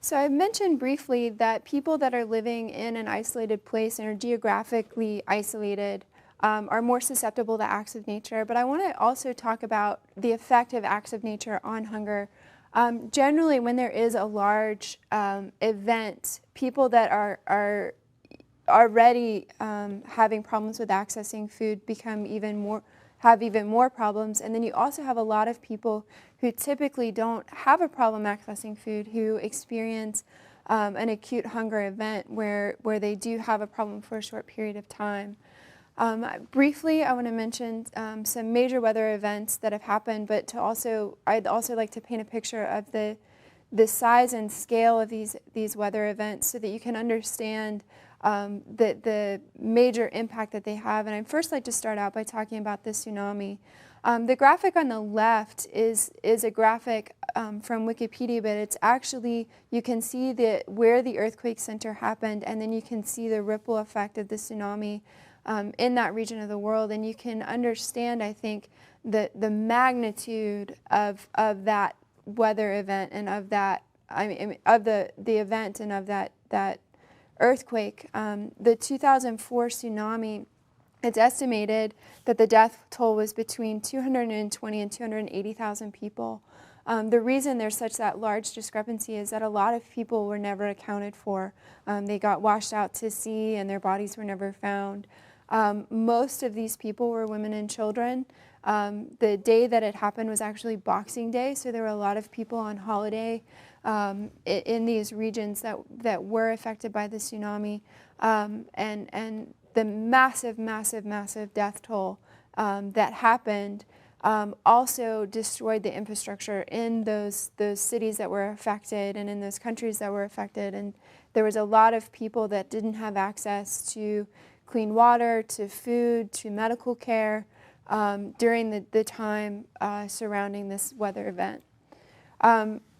So I mentioned briefly that people that are living in an isolated place and are geographically isolated are more susceptible to acts of nature. But I want to also talk about the effect of acts of nature on hunger. Generally, when there is a large event, people that are already having problems with accessing food have even more problems. And then you also have a lot of people who typically don't have a problem accessing food who experience an acute hunger event where they do have a problem for a short period of time. Briefly, I want to mention some major weather events that have happened, but I'd also like to paint a picture of the size and scale of these weather events so that you can understand the major impact that they have. And I'd first like to start out by talking about the tsunami. The graphic on the left is a graphic from Wikipedia, but it's actually, you can see where the earthquake center happened, and then you can see the ripple effect of the tsunami in that region of the world. And you can understand, I think, the magnitude of that weather event and of that, of the event and of that earthquake. The 2004 tsunami, it's estimated that the death toll was between 220 and 280,000 people. The reason there's such that large discrepancy is that a lot of people were never accounted for. They got washed out to sea and their bodies were never found. Most of these people were women and children. The day that it happened was actually Boxing Day, so there were a lot of people on holiday in these regions that were affected by the tsunami, and the massive death toll that happened also destroyed the infrastructure in those cities that were affected and in those countries that were affected. And there was a lot of people that didn't have access to clean water, to food, to medical care during the time surrounding this weather event.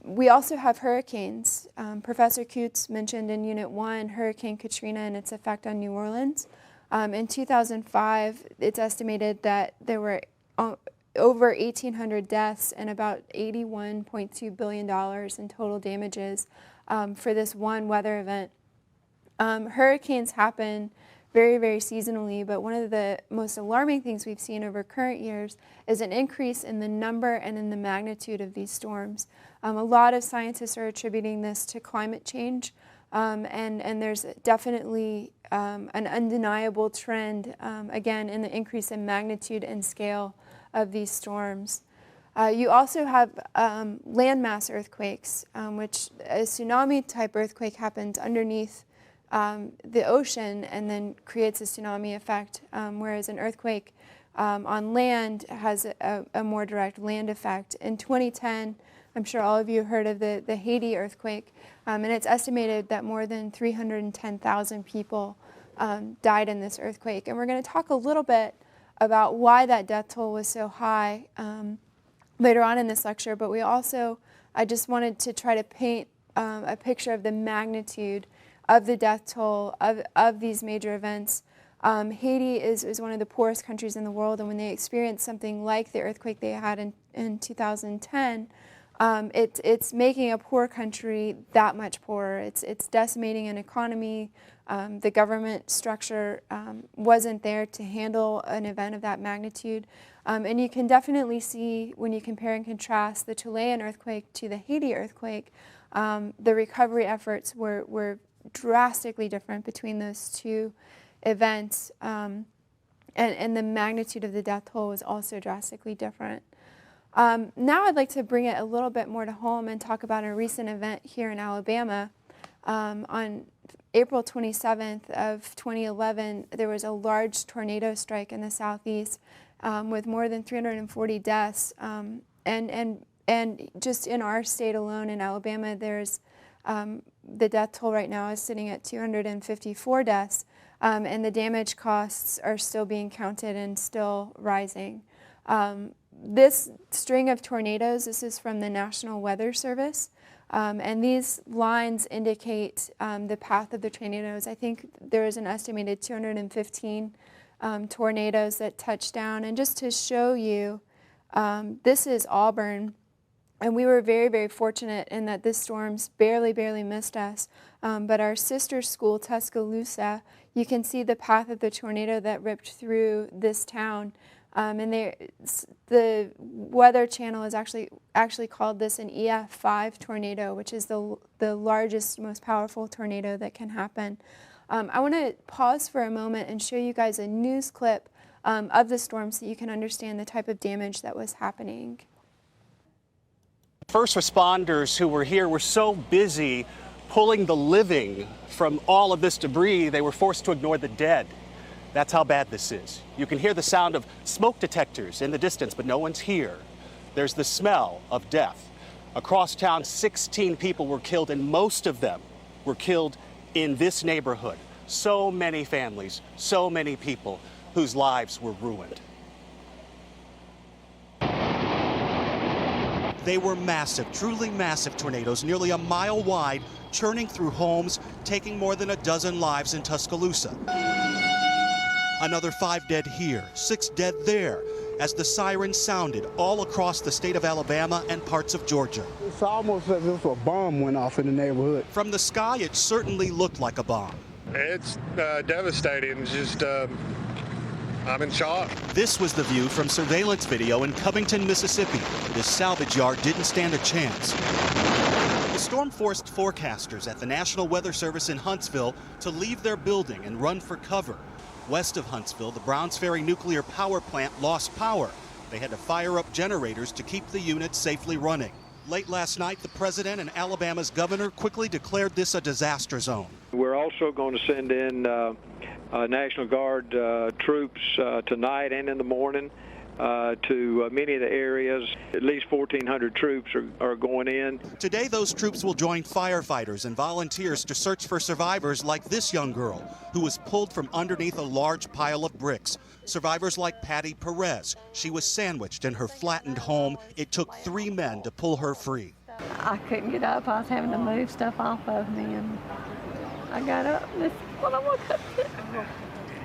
We also have hurricanes. Professor Coots mentioned in Unit 1 Hurricane Katrina and its effect on New Orleans. In 2005, it's estimated that there were over 1,800 deaths and about $81.2 billion in total damages for this one weather event. Hurricanes happen very seasonally, but one of the most alarming things we've seen over current years is an increase in the number and in the magnitude of these storms. A lot of scientists are attributing this to climate change, and there's definitely an undeniable trend, again, in the increase in magnitude and scale of these storms. You also have landmass earthquakes, which a tsunami-type earthquake happens underneath the ocean and then creates a tsunami effect, whereas an earthquake on land has a more direct land effect. In 2010, I'm sure all of you heard of the Haiti earthquake, and it's estimated that more than 310,000 people died in this earthquake. And we're going to talk a little bit about why that death toll was so high later on in this lecture, but I just wanted to try to paint a picture of the magnitude of the death toll of these major events. Haiti is one of the poorest countries in the world, and when they experience something like the earthquake they had in 2010, it's making a poor country that much poorer. It's decimating an economy. The government structure wasn't there to handle an event of that magnitude. And you can definitely see, when you compare and contrast the Chilean earthquake to the Haiti earthquake, the recovery efforts were drastically different between those two events, and the magnitude of the death toll was also drastically different. Now I'd like to bring it a little bit more to home and talk about a recent event here in Alabama. On April 27th of 2011, there was a large tornado strike in the southeast with more than 340 deaths. And just in our state alone, in Alabama, there's the death toll right now is sitting at 254 deaths, and the damage costs are still being counted and still rising. This string of tornadoes, this is from the National Weather Service, and these lines indicate the path of the tornadoes. I think there is an estimated 215 tornadoes that touched down. And just to show you, this is Auburn, And we were very, very fortunate in that this storms barely missed us. But our sister school, Tuscaloosa, you can see the path of the tornado that ripped through this town. And the Weather Channel has actually called this an EF5 tornado, which is the largest, most powerful tornado that can happen. I want to pause for a moment and show you guys a news clip of the storm so you can understand the type of damage that was happening. First responders who were here were so busy pulling the living from all of this debris, they were forced to ignore the dead. That's how bad this is. You can hear the sound of smoke detectors in the distance, but no one's here. There's the smell of death. Across town, 16 people were killed, and most of them were killed in this neighborhood. So many families, so many people whose lives were ruined. They were massive, truly massive tornadoes, nearly a mile wide, churning through homes, taking more than a dozen lives in Tuscaloosa. Another 5 dead here, 6 dead there, as the sirens sounded all across the state of Alabama and parts of Georgia. It's almost as if a bomb went off in the neighborhood. From the sky, it certainly looked like a bomb. It's devastating. It's just, I'm in shock. This was the view from surveillance video in Covington, Mississippi. This salvage yard didn't stand a chance. The storm forced forecasters at the National Weather Service in Huntsville to leave their building and run for cover. West of Huntsville, the Browns Ferry nuclear power plant lost power. They had to fire up generators to keep the unit safely running. Late last night, the president and Alabama's governor quickly declared this a disaster zone. We're also going to send in National Guard troops tonight and in the morning to many of the areas. At least 1,400 troops are going in. Today, those troops will join firefighters and volunteers to search for survivors like this young girl who was pulled from underneath a large pile of bricks. Survivors like Patty Perez. She was sandwiched in her flattened home. It took 3 men to pull her free. I couldn't get up. I was having to move stuff off of me, and I got up. This is what I woke up to.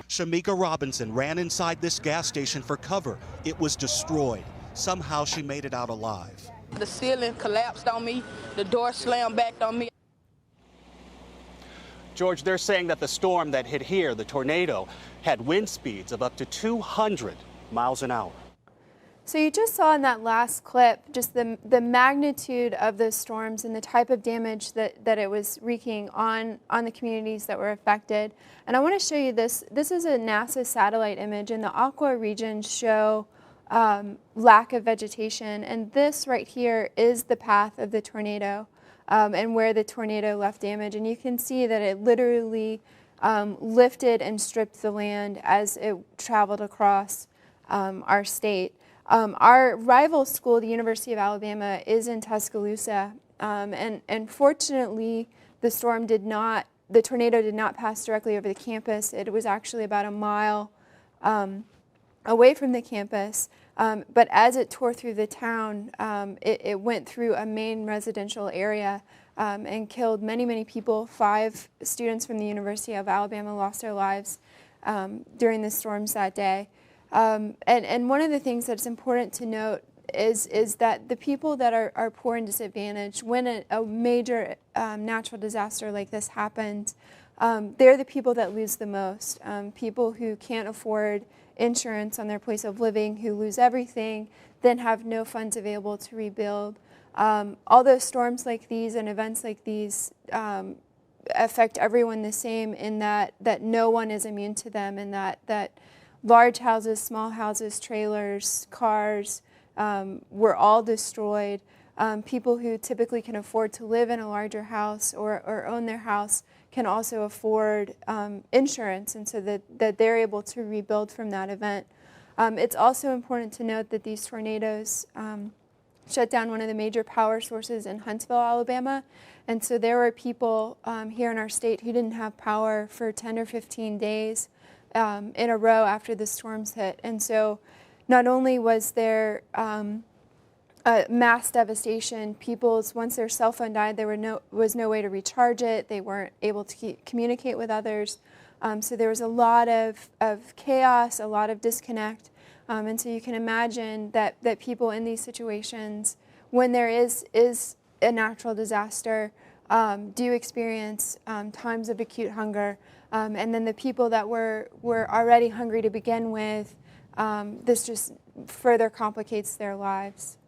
Shamika Robinson ran inside this gas station for cover. It was destroyed. Somehow she made it out alive. The ceiling collapsed on me. The door slammed back on me. George, they're saying that the storm that hit here, the tornado, had wind speeds of up to 200 miles an hour. So you just saw in that last clip just the magnitude of those storms and the type of damage that it was wreaking on the communities that were affected. And I want to show you this. This is a NASA satellite image, and the aqua regions show lack of vegetation. And this right here is the path of the tornado and where the tornado left damage. And you can see that it literally lifted and stripped the land as it traveled across our state. Our rival school, the University of Alabama, is in Tuscaloosa, and fortunately, the tornado did not pass directly over the campus. It was actually about a mile away from the campus, but as it tore through the town, it went through a main residential area and killed many people. 5 students from the University of Alabama lost their lives during the storms that day. And one of the things that's important to note is that the people that are poor and disadvantaged, when a major natural disaster like this happens, they're the people that lose the most. People who can't afford insurance on their place of living, who lose everything, then have no funds available to rebuild. Although storms like these and events like these affect everyone the same in that no one is immune to them, and that large houses, small houses, trailers, cars were all destroyed. People who typically can afford to live in a larger house or own their house can also afford insurance, and so that they're able to rebuild from that event. It's also important to note that these tornadoes shut down one of the major power sources in Huntsville, Alabama, and so there were people here in our state who didn't have power for 10 or 15 days in a row after the storms hit. And so not only was there mass devastation, once their cell phone died, there was no way to recharge it. They weren't able to communicate with others. So there was a lot of chaos, a lot of disconnect. And so you can imagine that people in these situations when there is a natural disaster, do experience times of acute hunger. And then the people that were already hungry to begin with, this just further complicates their lives.